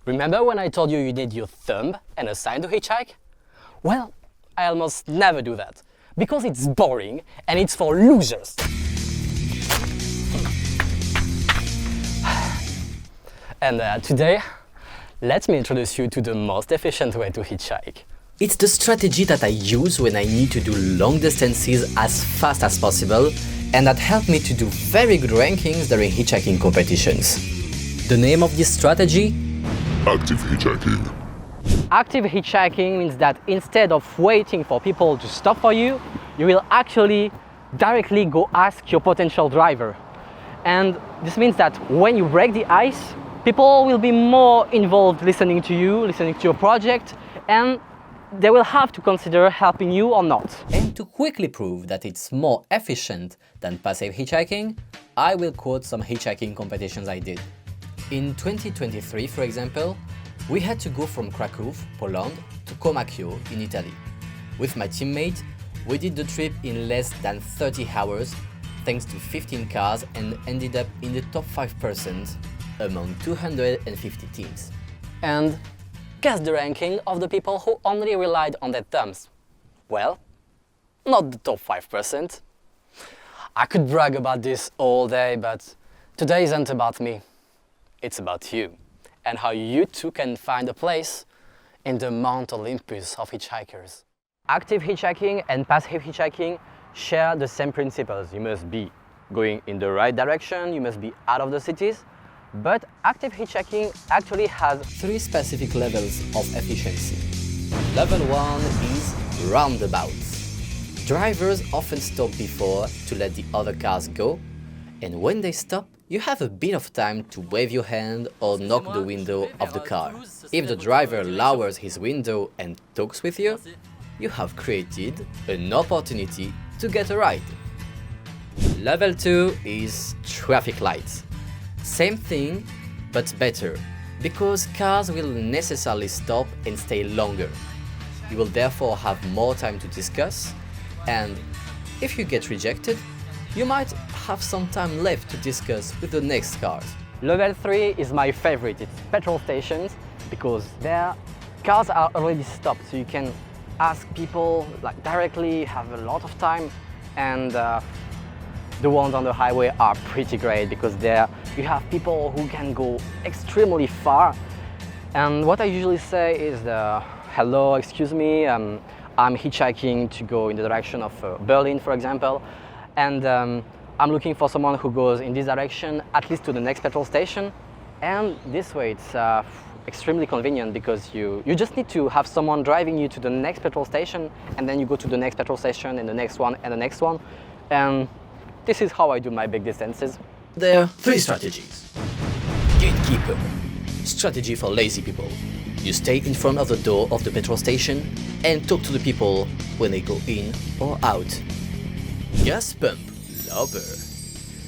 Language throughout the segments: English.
Remember when I told you you need your thumb and a sign to hitchhike? Well, I almost never do that, because it's boring and it's for losers. And today, let me introduce you to the most efficient way to hitchhike. It's the strategy that I use when I need to do long distances as fast as possible, and that helped me to do very good rankings during hitchhiking competitions. The name of this strategy? Active hitchhiking. Active hitchhiking means that instead of waiting for people to stop for you, you will actually directly go ask your potential driver. And this means that when you break the ice, people will be more involved listening to you, listening to your project, and they will have to consider helping you or not. And to quickly prove that it's more efficient than passive hitchhiking, I will quote some hitchhiking competitions I did. In 2023, for example, we had to go from Krakow, Poland, to Comacchio in Italy. With my teammate, we did the trip in less than 30 hours, thanks to 15 cars, and ended up in the top 5% among 250 teams. And guess the ranking of the people who only relied on their thumbs? Well, not the top 5%. I could brag about this all day, but today isn't about me. It's about you, and how you too can find a place in the Mount Olympus of hitchhikers. Active hitchhiking and passive hitchhiking share the same principles. You must be going in the right direction, you must be out of the cities, but active hitchhiking actually has 3 specific levels of efficiency. Level 1 is roundabouts. Drivers often stop before to let the other cars go, and when they stop, you have a bit of time to wave your hand or knock the window of the car. If the driver lowers his window and talks with you, you have created an opportunity to get a ride. Level 2 is traffic lights. Same thing, but better, because cars will necessarily stop and stay longer. You will therefore have more time to discuss, and if you get rejected, you might have some time left to discuss with the next cars. Level 3 is my favorite. It's petrol stations, because there cars are already stopped, so you can ask people directly, have a lot of time, and the ones on the highway are pretty great because there you have people who can go extremely far. And what I usually say is, hello, excuse me, I'm hitchhiking to go in the direction of Berlin, for example, and I'm looking for someone who goes in this direction, at least to the next petrol station. And this way it's extremely convenient, because you just need to have someone driving you to the next petrol station, and then you go to the next petrol station and the next one and the next one. And this is how I do my big distances. There are 3 strategies. Gatekeeper. Strategy for lazy people. You stay in front of the door of the petrol station and talk to the people when they go in or out. Gas pump lover.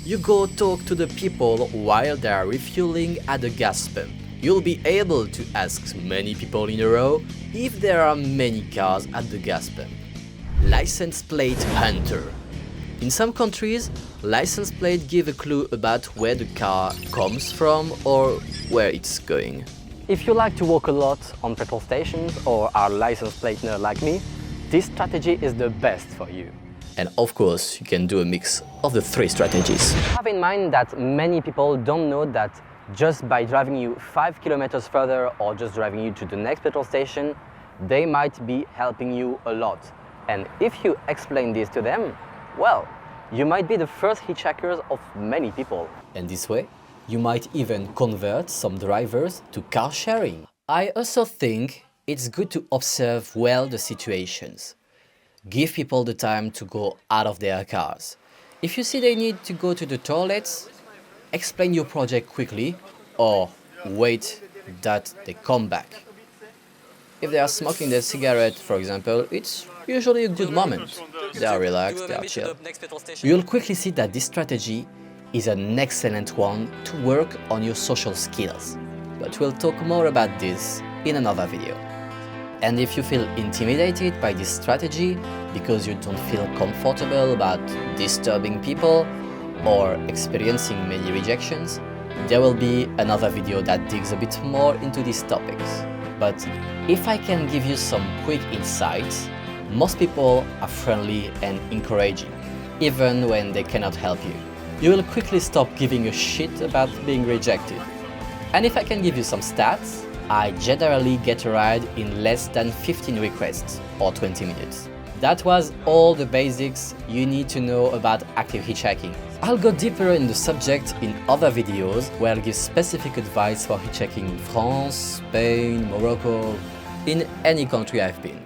You go talk to the people while they are refueling at the gas pump. You'll be able to ask many people in a row if there are many cars at the gas pump. License plate hunter. In some countries, license plate give a clue about where the car comes from or where it's going. If you like to walk a lot on petrol stations or are license plate nerd like me, this strategy is the best for you. And of course, you can do a mix of the 3 strategies. Have in mind that many people don't know that just by driving you 5 kilometers further or just driving you to the next petrol station, they might be helping you a lot. And if you explain this to them, well, you might be the first hitchhikers of many people. And this way, you might even convert some drivers to car sharing. I also think it's good to observe well the situations. Give people the time to go out of their cars. If you see they need to go to the toilets, explain your project quickly or wait that they come back. If they are smoking their cigarette, for example, it's usually a good moment. They are relaxed, they are chill. You'll quickly see that this strategy is an excellent one to work on your social skills. But we'll talk more about this in another video. And if you feel intimidated by this strategy because you don't feel comfortable about disturbing people or experiencing many rejections, There will be another video that digs a bit more into these topics. But if I can give you some quick insights, most people are friendly and encouraging, even when they cannot help you. You will quickly stop giving a shit about being rejected. And if I can give you some stats, I generally get a ride in less than 15 requests or 20 minutes. That was all the basics you need to know about active hitchhiking. I'll go deeper in the subject in other videos where I'll give specific advice for hitchhiking in France, Spain, Morocco, in any country I've been.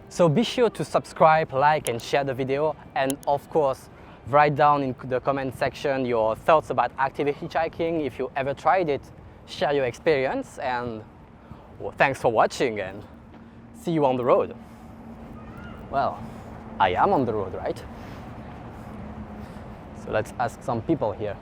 So be sure to subscribe, like and share the video, and of course write down in the comment section your thoughts about active hitchhiking. If you ever tried it, share your experience, and well, thanks for watching and see you on the road. Well, I am on the road, right? So let's ask some people here.